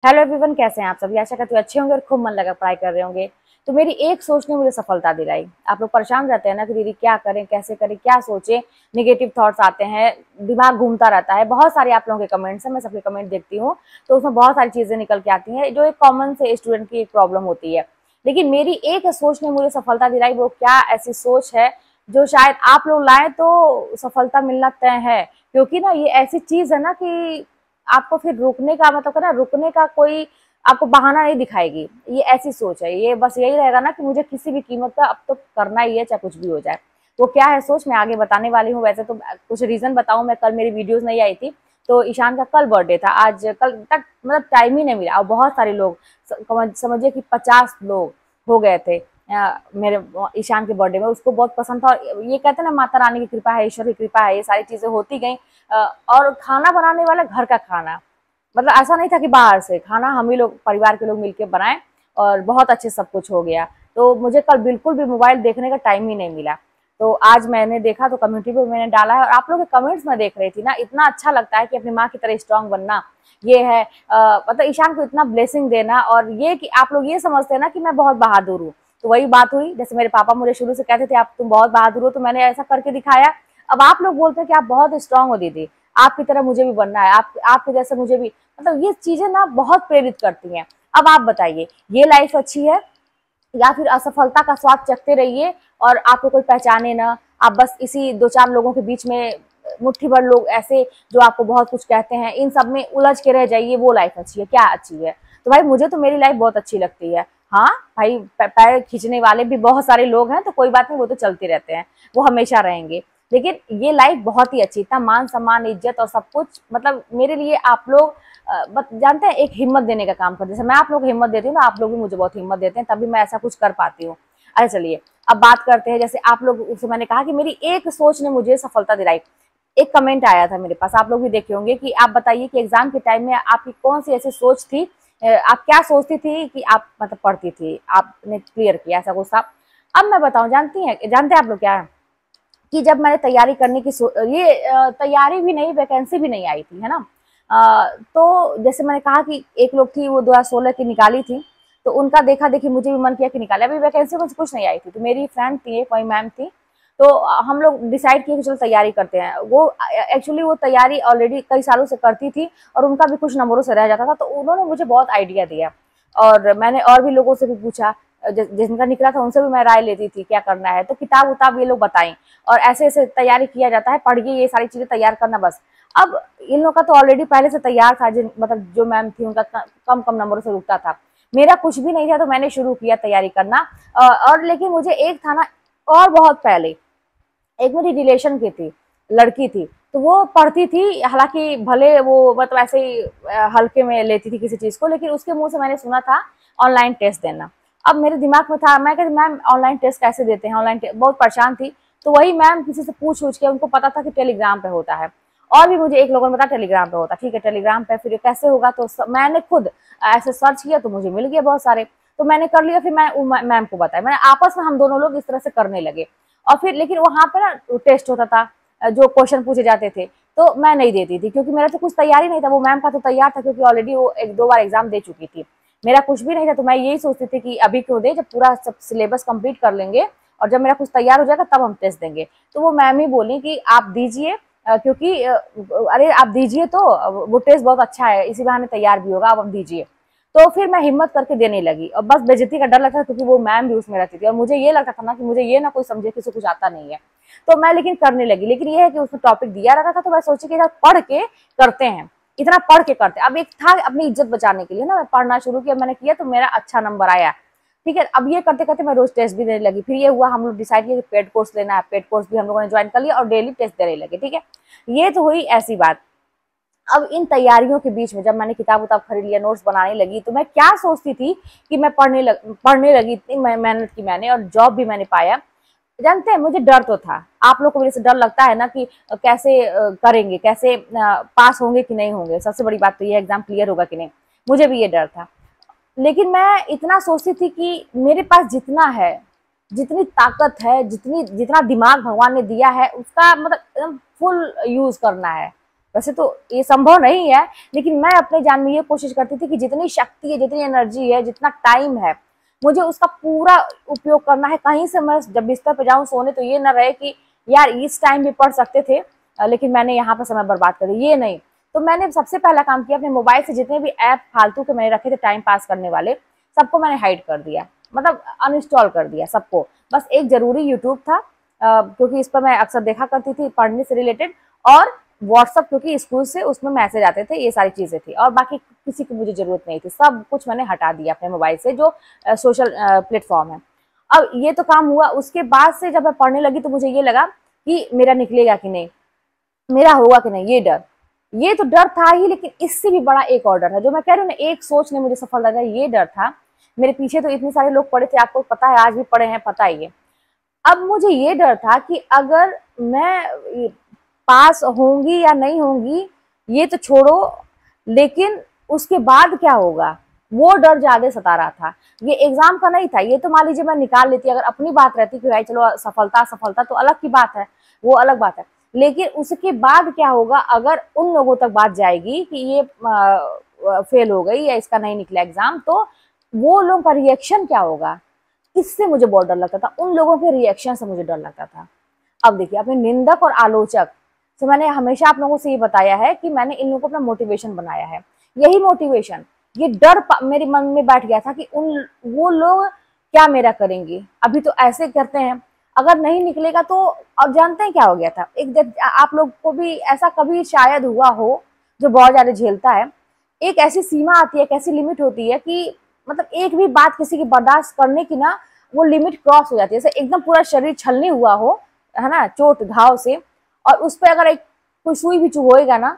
Hello everyone, कैसे हैं आप सभी। आशा करती हूँ अच्छे होंगे और खूब मन लगा पढ़ाई कर रहे होंगे। तो मेरी एक सोच ने मुझे सफलता दिलाई। आप लोग परेशान रहते हैं ना कि दीदी क्या करें, कैसे करें, क्या सोचें, निगेटिव थॉट्स आते हैं, दिमाग घूमता रहता है। बहुत सारे आप लोगों के कमेंट्स हैं, मैं सबके कमेंट देखती हूँ तो उसमें बहुत सारी चीजें निकल के आती हैं जो एक कॉमन से स्टूडेंट की एक प्रॉब्लम होती है। लेकिन मेरी एक सोच ने मुझे सफलता दिलाई। वो क्या ऐसी सोच है जो शायद आप लोग लाए तो सफलता मिलना तय है। क्योंकि ना ये ऐसी चीज है ना कि आपको फिर रुकने का मतलब ना, रुकने का कोई आपको बहाना नहीं दिखाएगी। ये ऐसी सोच है, ये बस यही रहेगा ना कि मुझे किसी भी कीमत पे अब तो करना ही है, चाहे कुछ भी हो जाए। वो क्या है सोच, मैं आगे बताने वाली हूँ। वैसे तो कुछ रीजन बताऊं, मैं कल मेरी वीडियोस नहीं आई थी तो ईशान का कल बर्थडे था। आज कल तक मतलब टाइम ही नहीं मिला और बहुत सारे लोग, समझिए कि 50 लोग हो गए थे मेरे ईशान के बर्थडे में। उसको बहुत पसंद था और ये कहते हैं ना, माता रानी की कृपा है, ईश्वर की कृपा है, ये सारी चीजें होती गई। और खाना बनाने वाला घर का खाना, मतलब ऐसा नहीं था कि बाहर से खाना, हम ही लोग परिवार के लोग मिलके बनाए और बहुत अच्छे सब कुछ हो गया। तो मुझे कल बिल्कुल भी मोबाइल देखने का टाइम ही नहीं मिला। तो आज मैंने देखा तो कम्युनिटी पे मैंने डाला है और आप लोग के कमेंट्स में देख रही थी ना, इतना अच्छा लगता है कि अपनी माँ की तरह स्ट्रांग बनना। ये है मतलब ईशान को इतना ब्लेसिंग देना, और ये कि आप लोग ये समझते हैं ना कि मैं बहुत बहादुर हूँ। तो वही बात हुई, जैसे मेरे पापा मुझे शुरू से कहते थे आप तुम बहुत बहादुर हो, तो मैंने ऐसा करके दिखाया। अब आप लोग बोलते हैं कि आप बहुत स्ट्रांग हो दीदी, आपकी तरह मुझे भी बनना है, आप आपके जैसे मुझे भी, मतलब ये चीजें ना बहुत प्रेरित करती हैं। अब आप बताइए, ये लाइफ अच्छी है या फिर असफलता का स्वाद चखते रहिए और आपको कोई पहचाने ना, आप बस इसी दो चार लोगों के बीच में, मुट्ठी भर लोग ऐसे जो आपको बहुत कुछ कहते हैं, इन सब में उलझ के रह जाइए, वो लाइफ अच्छी है? क्या अच्छी है? तो भाई मुझे तो मेरी लाइफ बहुत अच्छी लगती है। हाँ भाई, पैर खींचने वाले भी बहुत सारे लोग हैं तो कोई बात नहीं, वो तो चलते रहते हैं, वो हमेशा रहेंगे। लेकिन ये लाइफ बहुत ही अच्छी, इतना मान सम्मान इज्जत और सब कुछ, मतलब मेरे लिए आप लोग जानते हैं एक हिम्मत देने का काम करते हैं। जैसे मैं आप लोग को हिम्मत देती हूँ ना, आप लोग भी मुझे बहुत हिम्मत देते हैं, तभी मैं ऐसा कुछ कर पाती हूँ। अरे चलिए अब बात करते हैं, जैसे आप लोग से मैंने कहा कि मेरी एक सोच ने मुझे सफलता दिलाई। एक कमेंट आया था मेरे पास, आप लोग भी देखे होंगे, कि आप बताइए कि एग्जाम के टाइम में आपकी कौन सी ऐसी सोच थी, आप क्या सोचती थी कि आप मतलब पढ़ती थी, आपने क्लियर किया ऐसा कुछ था। अब मैं बताऊं, जानते हैं आप लोग क्या है कि जब मैंने तैयारी करने की ये तैयारी भी नहीं, वैकेंसी भी नहीं आई थी, है ना। तो जैसे मैंने कहा कि एक लोग थी वो 2016 की निकाली थी, तो उनका देखा देखी मुझे भी मन किया कि निकाले। अभी वैकेंसी कुछ नहीं आई थी, तो मेरी फ्रेंड थी, कोई मैम थी, तो हम लोग डिसाइड किए कि चलो तैयारी करते हैं। वो एक्चुअली वो तैयारी ऑलरेडी कई सालों से करती थी और उनका भी कुछ नंबरों से रह जाता था, तो उन्होंने मुझे बहुत आइडिया दिया। और मैंने और भी लोगों से भी पूछा, जिनका निकला था उनसे भी मैं राय लेती थी क्या करना है, तो किताब उताब ये लोग बताएं और ऐसे ऐसे तैयारी किया जाता है, पढ़िए ये सारी चीजें तैयार करना बस। अब इन लोगों का तो ऑलरेडी पहले से तैयार था, जिन मतलब जो मैम थी उनका कम कम नंबरों से रुकता था, मेरा कुछ भी नहीं था, तो मैंने शुरू किया तैयारी करना। और लेकिन मुझे एक था ना, और बहुत पहले एक मेरी रिलेशन की थी, लड़की थी, तो वो पढ़ती थी, हालांकि भले वो मतलब ऐसे ही हल्के में लेती थी किसी चीज को, लेकिन उसके मुंह से मैंने सुना था ऑनलाइन टेस्ट देना। अब मेरे दिमाग में था, मैं कहती मैम ऑनलाइन टेस्ट कैसे देते हैं, ऑनलाइन बहुत परेशान थी। तो वही मैम किसी से पूछ के, उनको पता था कि टेलीग्राम पे होता है, और भी मुझे एक लोगों ने बताया टेलीग्राम पे होता है। ठीक है टेलीग्राम पे फिर कैसे होगा, तो मैंने खुद ऐसे सर्च किया तो मुझे मिल गया बहुत सारे, तो मैंने कर लिया। फिर मैं मैम को बताया, मैंने आपस में हम दोनों लोग इस तरह से करने लगे। और फिर लेकिन वहां पे ना टेस्ट होता था, जो क्वेश्चन पूछे जाते थे, तो मैं नहीं देती थी क्योंकि मेरा तो कुछ तैयारी नहीं था। वो मैम का तो तैयार था क्योंकि ऑलरेडी वो एक दो बार एग्जाम दे चुकी थी, मेरा कुछ भी नहीं था। तो मैं यही सोचती थी कि अभी क्यों दे, जब पूरा सब सिलेबस कंप्लीट कर लेंगे और जब मेरा कुछ तैयार हो जाएगा तब हम टेस्ट देंगे। तो वो मैम ही बोली कि आप दीजिए, क्योंकि अरे आप दीजिए, तो वो टेस्ट बहुत अच्छा है, इसी बहाने तैयार भी होगा, आप दीजिए। तो फिर मैं हिम्मत करके देने लगी, और बस बेइज्जती का डर लगता था क्योंकि वो मैम भी उसमें रहती थी और मुझे ये लगता था ना कि मुझे ये ना कोई समझे किसी कुछ आता नहीं है। तो मैं लेकिन करने लगी। लेकिन ये है कि उसमें टॉपिक दिया रहता था, तो मैं सोची कि पढ़ के करते हैं, इतना पढ़ के करते हैं। अब एक था अपनी इज्जत बचाने के लिए ना, मैं पढ़ना शुरू किया, मैंने किया तो मेरा अच्छा नंबर आया। ठीक है, अब ये करते करते मैं रोज टेस्ट भी देने लगी। फिर ये हुआ, हम लोग डिसाइड किया कि पेड कोर्स लेना है, पेड कोर्स भी हम लोगों ने ज्वाइन कर लिया और डेली टेस्ट देने लगे। ठीक है, ये तो हुई ऐसी बात। अब इन तैयारियों के बीच में जब मैंने किताब उताब खरीद लिया, नोट्स बनाने लगी, तो मैं क्या सोचती थी कि मैं पढ़ने लगी, इतनी मेहनत की मैंने और जॉब भी मैंने पाया। जानते हैं मुझे डर तो था, आप लोग को मेरे से डर लगता है ना कि कैसे करेंगे, कैसे पास होंगे कि नहीं होंगे, सबसे बड़ी बात तो ये एग्जाम क्लियर होगा कि नहीं, मुझे भी ये डर था। लेकिन मैं इतना सोचती थी कि मेरे पास जितना है, जितनी ताकत है, जितना दिमाग भगवान ने दिया है, उसका मतलब फुल यूज करना है। वैसे तो ये संभव नहीं है, लेकिन मैं अपने जान में ये कोशिश करती थी कि जितनी शक्ति है, जितनी एनर्जी है, जितना टाइम है, मुझे उसका पूरा उपयोग करना है। कहीं से मैं जब बिस्तर पे जाऊं सोने तो ये ना रहे कि यार इस टाइम भी पढ़ सकते थे लेकिन मैंने यहाँ पर समय बर्बाद कर दिया, ये नहीं। तो मैंने सबसे पहला काम किया, अपने मोबाइल से जितने भी ऐप फालतू के मैंने रखे थे टाइम पास करने वाले, सबको मैंने हाइड कर दिया, मतलब अनइंस्टॉल कर दिया सबको। बस एक जरूरी यूट्यूब था क्योंकि इस पर मैं अक्सर देखा करती थी पढ़ने से रिलेटेड, और व्हाट्सअप क्योंकि स्कूल से उसमें मैसेज आते थे, ये सारी चीजें थी, और बाकी किसी की मुझे जरूरत नहीं थी। सब कुछ मैंने हटा दिया अपने मोबाइल से, जो सोशल प्लेटफॉर्म है। अब ये तो काम हुआ। उसके बाद से जब मैं पढ़ने लगी तो मुझे ये लगा कि मेरा निकलेगा कि नहीं, मेरा होगा कि नहीं, ये तो डर था ही, लेकिन इससे भी बड़ा एक और डर है जो मैं कह रही हूँ ना, एक सोच ने मुझे सफलता दी, ये डर था। मेरे पीछे तो इतने सारे लोग पड़े थे, आपको पता है, आज भी पड़े हैं, पता ही है। अब मुझे ये डर था कि अगर मैं पास होंगी या नहीं होंगी ये तो छोड़ो, लेकिन उसके बाद क्या होगा, वो डर ज्यादा सता रहा था। ये एग्जाम का नहीं था, ये तो मान लीजिए मैं निकाल लेती, अगर अपनी बात रहती कि भाई चलो सफलता सफलता तो अलग की बात है, वो अलग बात है। लेकिन उसके बाद क्या होगा, अगर उन लोगों तक बात जाएगी कि ये फेल हो गई या इसका नहीं निकला एग्जाम, तो वो लोगों का रिएक्शन क्या होगा, इससे मुझे बहुत डर लगता था। उन लोगों के रिएक्शन से मुझे डर लगता था। अब देखिए, अपने निंदक और आलोचक से मैंने हमेशा आप लोगों से ये बताया है कि मैंने इन लोगों को अपना मोटिवेशन बनाया है। यही मोटिवेशन, ये डर मेरे मन में बैठ गया था कि वो लोग क्या मेरा करेंगे, अभी तो ऐसे करते हैं, अगर नहीं निकलेगा तो। और जानते हैं क्या हो गया था, एक आप लोग को भी ऐसा कभी शायद हुआ हो जो बहुत ज्यादा झेलता है, एक ऐसी सीमा आती है, एक ऐसी लिमिट होती है कि मतलब एक भी बात किसी की बर्दाश्त करने की ना, वो लिमिट क्रॉस हो जाती है। जैसे एकदम पूरा शरीर छलनी हुआ हो, है ना, चोट घाव से, और उस पर अगर एक कोई सुई भी चुभोएगा ना,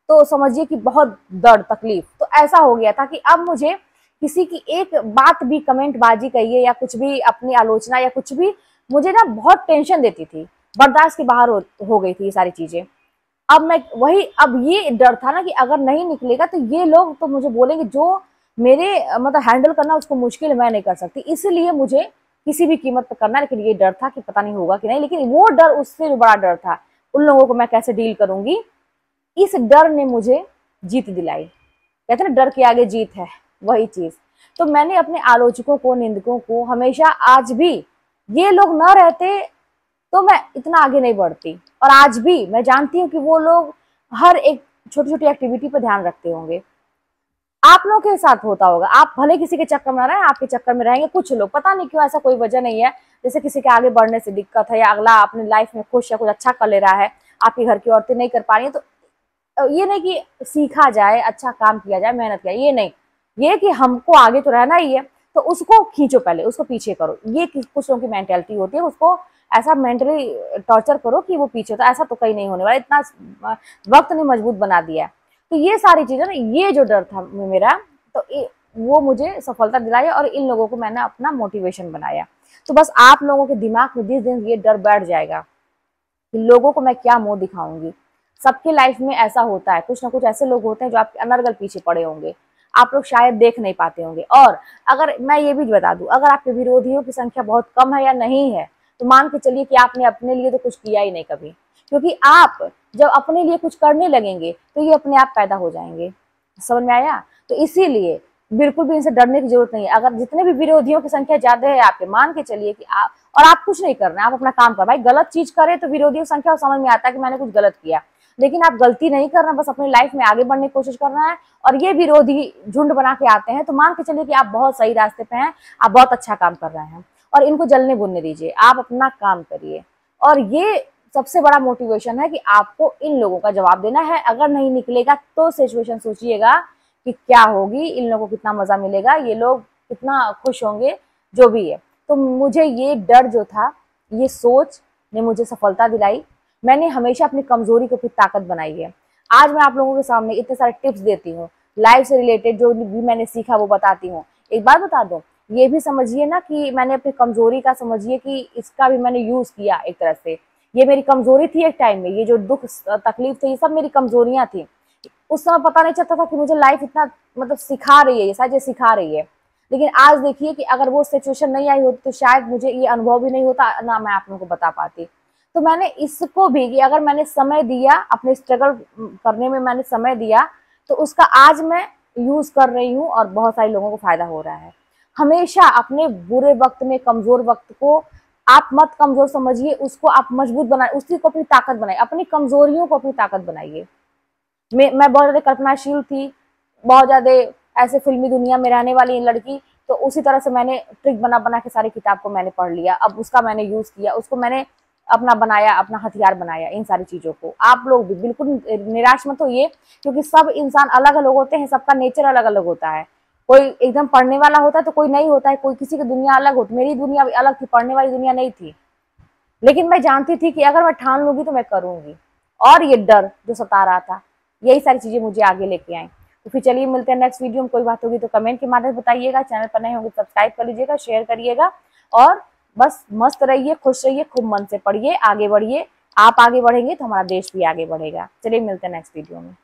तो समझिए कि बहुत दर्द तकलीफ। तो ऐसा हो गया था कि अब मुझे किसी की एक बात भी, कमेंट बाजी कहिए या कुछ भी, अपनी आलोचना या कुछ भी, मुझे ना बहुत टेंशन देती थी, बर्दाश्त के बाहर हो गई थी ये सारी चीजें। अब मैं वही, अब ये डर था ना कि अगर नहीं निकलेगा तो ये लोग तो मुझे बोलेंगे, जो मेरे मतलब हैंडल करना उसको मुश्किल, मैं नहीं कर सकती, इसलिए मुझे किसी भी कीमत पर करना। लेकिन ये डर था कि पता नहीं होगा कि नहीं, लेकिन वो डर, उससे भी बड़ा डर था उन लोगों को मैं कैसे डील करूंगी। इस डर ने मुझे जीत दिलाई। कहते ना डर के आगे जीत है, वही चीज। तो मैंने अपने आलोचकों को, निंदकों को हमेशा, आज भी ये लोग न रहते तो मैं इतना आगे नहीं बढ़ती। और आज भी मैं जानती हूँ कि वो लोग हर एक छोटी छोटी एक्टिविटी पर ध्यान रखते होंगे। आप लोगों के साथ होता होगा, आप भले किसी के चक्कर में रहे, आपके चक्कर में रहेंगे कुछ लोग, पता नहीं क्यों, ऐसा कोई वजह नहीं है, जैसे किसी के आगे बढ़ने से दिक्कत है या अगला अपनी लाइफ में खुश है, कुछ अच्छा कर ले रहा है, आपके घर की औरतें नहीं कर पा रही है, तो ये नहीं कि सीखा जाए, अच्छा काम किया जाए, मेहनत किया, ये नहीं, ये कि हमको आगे तो रहना ही है, तो उसको खींचो पहले, उसको पीछे करो। ये कुछ लोगों की मेंटेलिटी होती है, उसको ऐसा मेंटली टॉर्चर करो कि वो पीछे, तो ऐसा तो कहीं नहीं होने वाला, इतना वक्त ने मजबूत बना दिया है। तो ये सारी चीजें ना, ये जो डर था मेरा, तो वो मुझे सफलता दिलाई, और इन लोगों को मैंने अपना मोटिवेशन बनाया। तो बस आप लोगों के दिमाग में जिस दिन ये डर बैठ जाएगा कि लोगों को मैं क्या मुंह दिखाऊंगी, सबके लाइफ में ऐसा होता है, कुछ ना कुछ ऐसे लोग होते हैं जो आपके अनर्गल पीछे पड़े होंगे, आप लोग शायद देख नहीं पाते होंगे। और अगर मैं ये भी बता दूं, अगर आपके विरोधियों की संख्या बहुत कम है या नहीं है, तो मान के चलिए कि आपने अपने लिए तो कुछ किया ही नहीं कभी, क्योंकि आप जब अपने लिए कुछ करने लगेंगे तो ये अपने आप पैदा हो जाएंगे। समझ में आया? तो इसीलिए बिल्कुल भी इनसे डरने की जरूरत नहीं है। अगर जितने भी विरोधियों की संख्या ज्यादा है आपके, मान के चलिए कि आप कुछ नहीं करना, आप अपना काम कर, भाई गलत चीज करे तो विरोधियों की संख्या समझ में आता है कि मैंने कुछ गलत किया, लेकिन आप गलती नहीं करना, बस अपनी लाइफ में आगे बढ़ने की कोशिश करना है। और ये विरोधी झुंड बना के आते हैं, तो मान के चलिए कि आप बहुत सही रास्ते पे हैं, आप बहुत अच्छा काम कर रहे हैं, और इनको जलने बुनने दीजिए, आप अपना काम करिए। और ये सबसे बड़ा मोटिवेशन है कि आपको इन लोगों का जवाब देना है। अगर नहीं निकलेगा तो सिचुएशन सोचिएगा कि क्या होगी, इन लोगों को कितना मजा मिलेगा, ये लोग कितना खुश होंगे, जो भी है। तो मुझे ये डर जो था, ये सोच ने मुझे सफलता दिलाई। मैंने हमेशा अपनी कमजोरी को फिर ताकत बनाई है। आज मैं आप लोगों के सामने इतने सारे टिप्स देती हूँ, लाइफ से रिलेटेड जो भी मैंने सीखा वो बताती हूँ। एक बात बता दूं, ये भी समझिए ना कि मैंने अपनी कमजोरी का, समझिए कि इसका भी मैंने यूज किया एक तरह से। ये मेरी कमजोरी थी एक टाइम में, ये जो दुख तकलीफ थी, ये सब मेरी कमजोरियां थी। उस समय पता नहीं चलता था कि मुझे लाइफ इतना मतलब सिखा रही है, ये शायद सिखा रही है। लेकिन आज देखिए कि अगर वो सिचुएशन नहीं आई होती तो शायद मुझे ये अनुभव भी नहीं होता, ना मैं आप लोगों को बता पाती। तो मैंने इसको भी कि अगर मैंने समय दिया, अपने स्ट्रगल करने में मैंने समय दिया, तो उसका आज मैं यूज कर रही हूँ और बहुत सारे लोगों को फायदा हो रहा है। हमेशा अपने बुरे वक्त में, कमजोर वक्त को आप मत कमजोर समझिए, उसको आप मजबूत बनाए, उसी को अपनी ताकत बनाइए, अपनी कमजोरियों को अपनी ताकत बनाइए। मैं बहुत ज्यादा कल्पनाशील थी, बहुत ज्यादा ऐसे फिल्मी दुनिया में रहने वाली लड़की, तो उसी तरह से मैंने ट्रिक बना बना के सारी किताब को मैंने पढ़ लिया, अब उसका मैंने यूज किया, उसको मैंने अपना बनाया, अपना हथियार बनाया इन सारी चीजों को। आप लोग भी बिल्कुल निराश मत होइए, क्योंकि सब इंसान अलग अलग होते हैं, सबका नेचर अलग अलग होता है। कोई एकदम पढ़ने वाला होता है तो कोई नहीं होता है, कोई किसी की दुनिया अलग होती, मेरी दुनिया भी अलग थी, पढ़ने वाली दुनिया नहीं थी, लेकिन मैं जानती थी कि अगर मैं ठान लूंगी तो मैं करूंगी। और ये डर जो सता रहा था, यही सारी चीजें मुझे आगे लेके आई। तो फिर चलिए मिलते हैं नेक्स्ट वीडियो में। कोई बात होगी तो कमेंट के माध्यम से बताइएगा, चैनल पर नए होंगे सब्सक्राइब कर लीजिएगा, शेयर करिएगा, और बस मस्त रहिए, खुश रहिए, खूब मन से पढ़िए, आगे बढ़िए। आप आगे बढ़ेंगे तो हमारा देश भी आगे बढ़ेगा। चलिए मिलते हैं नेक्स्ट वीडियो में।